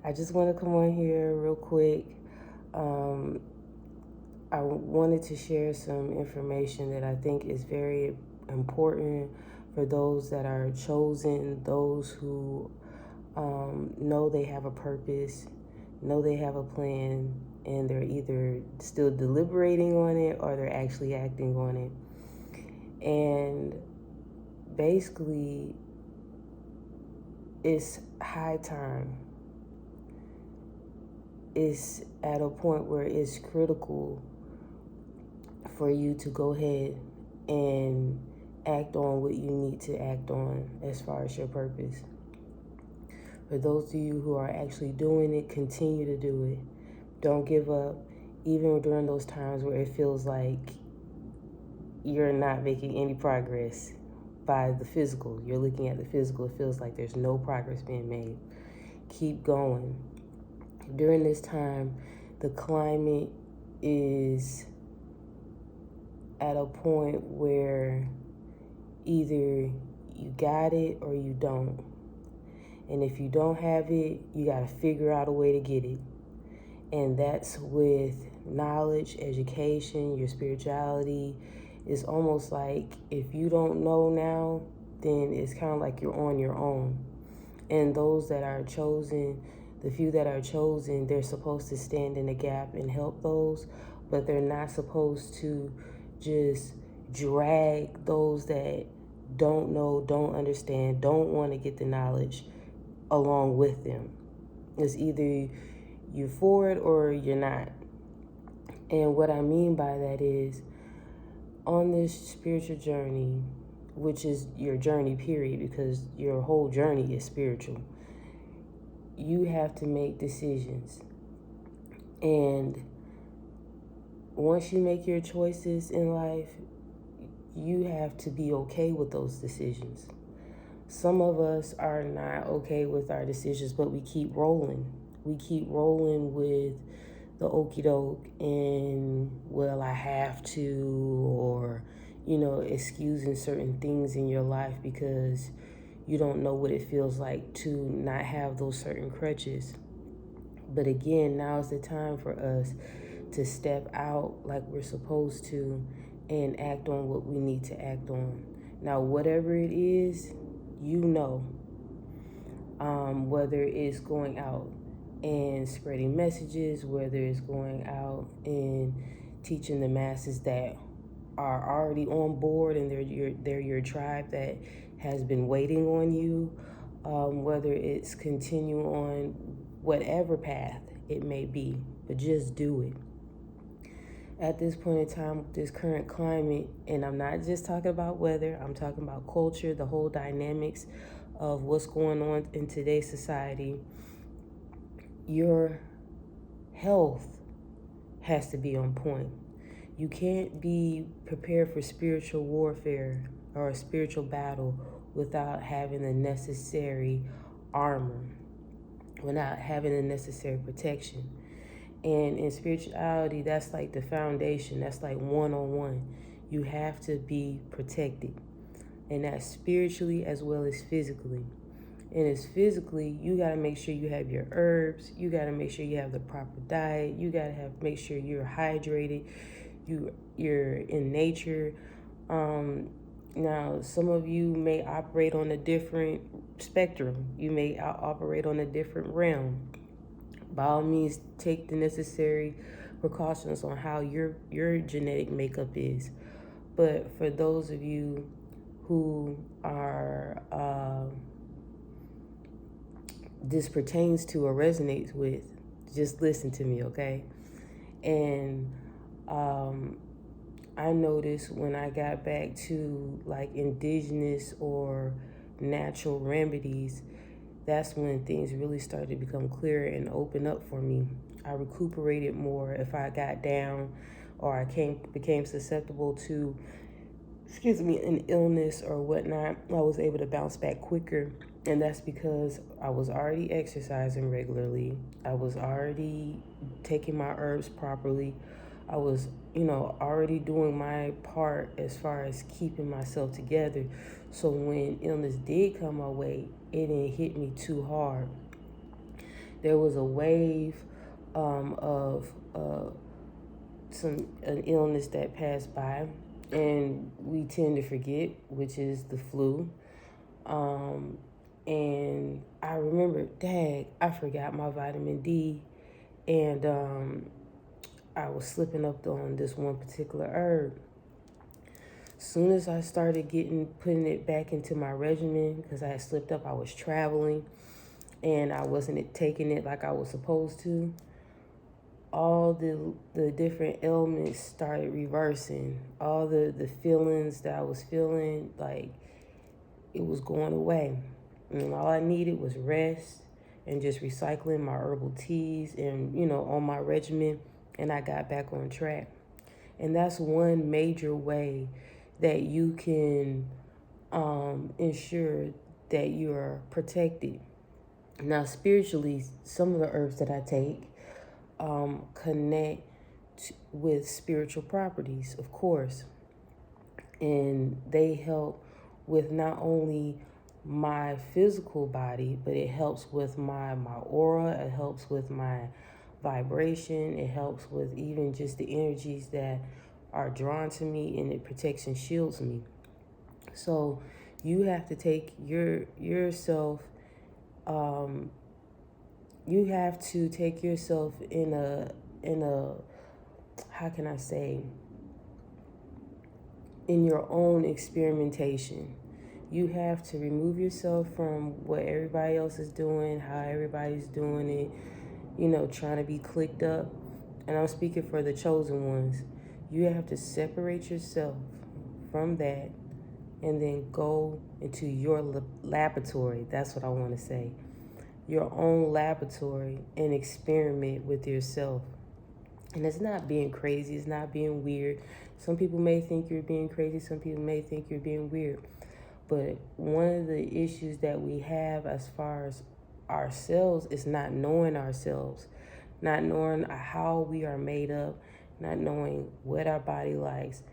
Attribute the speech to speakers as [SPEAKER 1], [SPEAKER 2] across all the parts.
[SPEAKER 1] I just want to come on here real quick. I wanted to share some information that I think is very important for those that are chosen, those who know they have a purpose, know they have a plan, and they're either still deliberating on it or they're actually acting on it. And basically, it's high time. It's at a point where it's critical for you to go ahead and act on what you need to act on as far as your purpose. For those of you who are actually doing it, continue to do it. Don't give up, even during those times where it feels like you're not making any progress by the physical. You're looking at the physical, it feels like there's no progress being made. Keep going. During this time, the climate is at a point where either you got it or you don't. And if you don't have it, you got to figure out a way to get it. And that's with knowledge, education, your spirituality. It's almost like if you don't know now, then it's kind of like you're on your own. And those that are chosen, the few that are chosen, they're supposed to stand in the gap and help those, but they're not supposed to just drag those that don't know, don't understand, don't want to get the knowledge along with them. It's either you're for it or you're not. And what I mean by that is, on this spiritual journey, which is your journey period, because your whole journey is spiritual, you have to make decisions. And once you make your choices in life, you have to be okay with those decisions. Some of us are not okay with our decisions, but we keep rolling. We keep rolling with the okie doke and, well, I have to, or, excusing certain things in your life because you don't know what it feels like to not have those certain crutches. But again, now is the time for us to step out like we're supposed to and act on what we need to act on. Now, whatever it is, whether it's going out and spreading messages, whether it's going out and teaching the masses that are already on board and they're your tribe that has been waiting on you, whether it's continue on whatever path it may be, but just do it. At this point in time, with this current climate, and I'm not just talking about weather, I'm talking about culture, the whole dynamics of what's going on in today's society, your health has to be on point. You can't be prepared for spiritual warfare or a spiritual battle without having the necessary armor, without having the necessary protection. And in spirituality, that's like the foundation. That's like one-on-one. You have to be protected. And that's spiritually as well as physically. And as physically, you got to make sure you have your herbs. You got to make sure you have the proper diet. You got to make sure you're hydrated. You're in nature. Now, some of you may operate on a different spectrum. You may operate on a different realm. By all means, take the necessary precautions on how your genetic makeup is. But for those of you who are this pertains to or resonates with, just listen to me, okay? And I noticed when I got back to like indigenous or natural remedies, that's when things really started to become clearer and open up for me. I recuperated more if I got down or I became susceptible to, an illness or whatnot. I was able to bounce back quicker. And that's because I was already exercising regularly. I was already taking my herbs properly. I was, already doing my part as far as keeping myself together. So when illness did come my way, it didn't hit me too hard. There was a wave of an illness that passed by, and we tend to forget, which is the flu. And I remember, dang, I forgot my vitamin D, and I was slipping up on this one particular herb. Soon as I started putting it back into my regimen, because I had slipped up, I was traveling, and I wasn't taking it like I was supposed to. All the different ailments started reversing. All the feelings that I was feeling, like it was going away. And all I needed was rest and just recycling my herbal teas and, on my regimen, and I got back on track. And that's one major way that you can ensure that you are protected. Now, spiritually, some of the herbs that I take connect with spiritual properties, of course. And they help with not only my physical body, but it helps with my aura, it helps with my vibration, it helps with even just the energies that are drawn to me, and it protects and shields me. So you have to take yourself you have to take yourself in a how can I say, in your own experimentation. You have to remove yourself from what everybody else is doing, how everybody's doing it, trying to be clicked up. And I'm speaking for the chosen ones. You have to separate yourself from that and then go into your laboratory. That's what I want to say. Your own laboratory, and experiment with yourself. And it's not being crazy. It's not being weird. Some people may think you're being crazy. Some people may think you're being weird. But one of the issues that we have as far as ourselves is not knowing ourselves, not knowing how we are made up, not knowing what our body likes,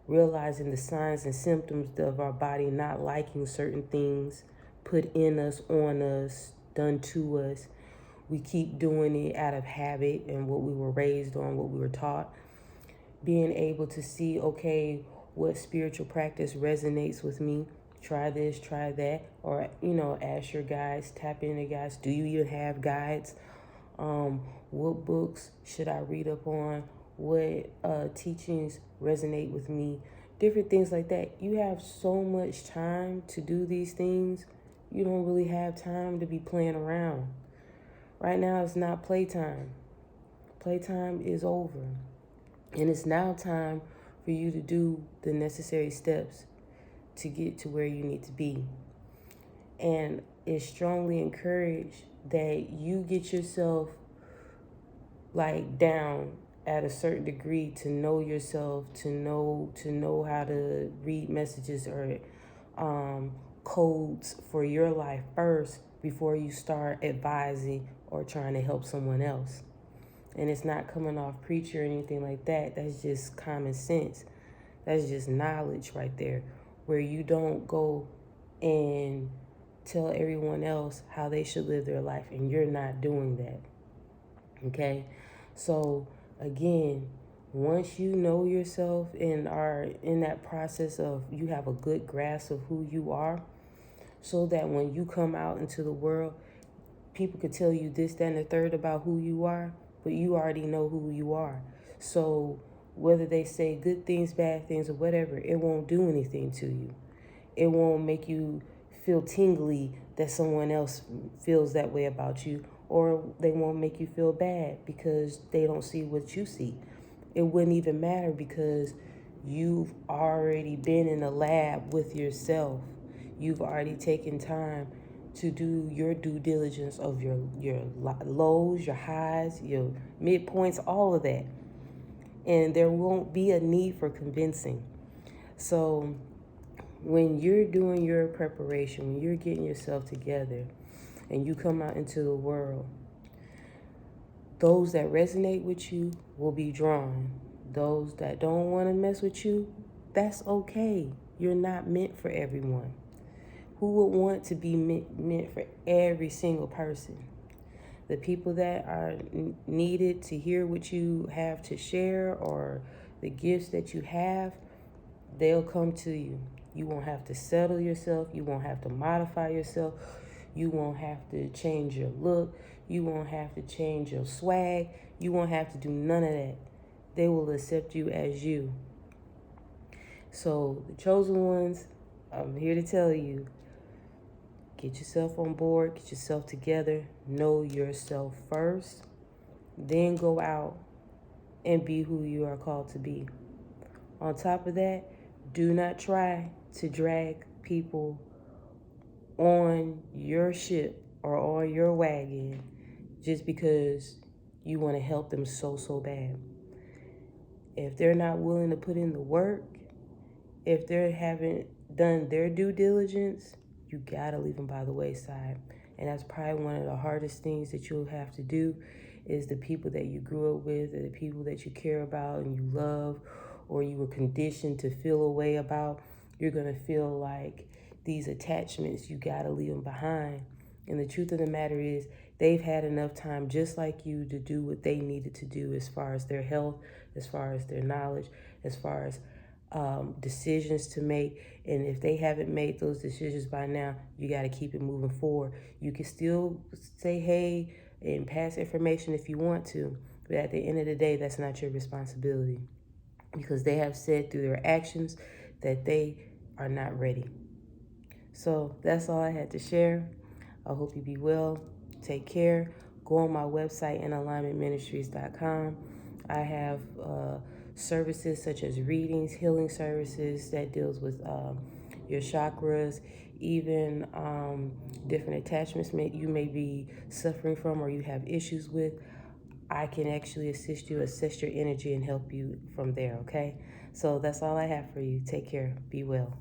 [SPEAKER 1] realizing the signs and symptoms of our body not liking certain things put in us, on us, done to us. We keep doing it out of habit and what we were raised on, what we were taught. Being able to see, okay, what spiritual practice resonates with me. Try this, try that. Or, ask your guides, tap into guides. Do you even have guides? What books should I read up on? What teachings resonate with me? Different things like that. You have so much time to do these things. You don't really have time to be playing around. Right now, it's not playtime. Playtime is over. And it's now time for you to do the necessary steps to get to where you need to be. And it's strongly encouraged that you get yourself down at a certain degree to know yourself, to know how to read messages or codes for your life first before you start advising or trying to help someone else. And it's not coming off preacher or anything like that. That's just common sense. That's just knowledge right there, where you don't go and tell everyone else how they should live their life, and you're not doing that. Okay? So, again, once you know yourself and are in that process of you have a good grasp of who you are, so that when you come out into the world, people could tell you this, that, and the third about who you are, but you already know who you are. So whether they say good things, bad things, or whatever, it won't do anything to you. It won't make you feel tingly that someone else feels that way about you, or they won't make you feel bad because they don't see what you see. It wouldn't even matter because you've already been in a lab with yourself. You've already taken time to do your due diligence of your lows, your highs, your midpoints, all of that. And there won't be a need for convincing. So when you're doing your preparation, when you're getting yourself together and you come out into the world, those that resonate with you will be drawn. Those that don't want to mess with you, that's okay. You're not meant for everyone. Who would want to be meant for every single person? The people that are needed to hear what you have to share or the gifts that you have, they'll come to you. You won't have to settle yourself. You won't have to modify yourself. You won't have to change your look. You won't have to change your swag. You won't have to do none of that. They will accept you as you. So the chosen ones, I'm here to tell you, get yourself on board, get yourself together, know yourself first, then go out and be who you are called to be. On top of that, do not try to drag people on your ship or on your wagon just because you want to help them so bad. If they're not willing to put in the work, if they haven't done their due diligence, you gotta leave them by the wayside. And that's probably one of the hardest things that you'll have to do, is the people that you grew up with, or the people that you care about and you love, or you were conditioned to feel a way about. You're gonna feel like these attachments, you gotta leave them behind. And the truth of the matter is, they've had enough time just like you to do what they needed to do as far as their health, as far as their knowledge, as far as decisions to make. And if they haven't made those decisions by now, you got to keep it moving forward. You can still say hey and pass information if you want to, but at the end of the day, that's not your responsibility, because they have said through their actions that they are not ready. So that's all I had to share. I hope you be well. Take care. Go on my website, InAlignmentMinistries.com. I have services such as readings, healing services that deals with your chakras, even different attachments you may be suffering from or you have issues with. I can actually assist you, assess your energy, and help you from there, okay? So that's all I have for you. Take care. Be well.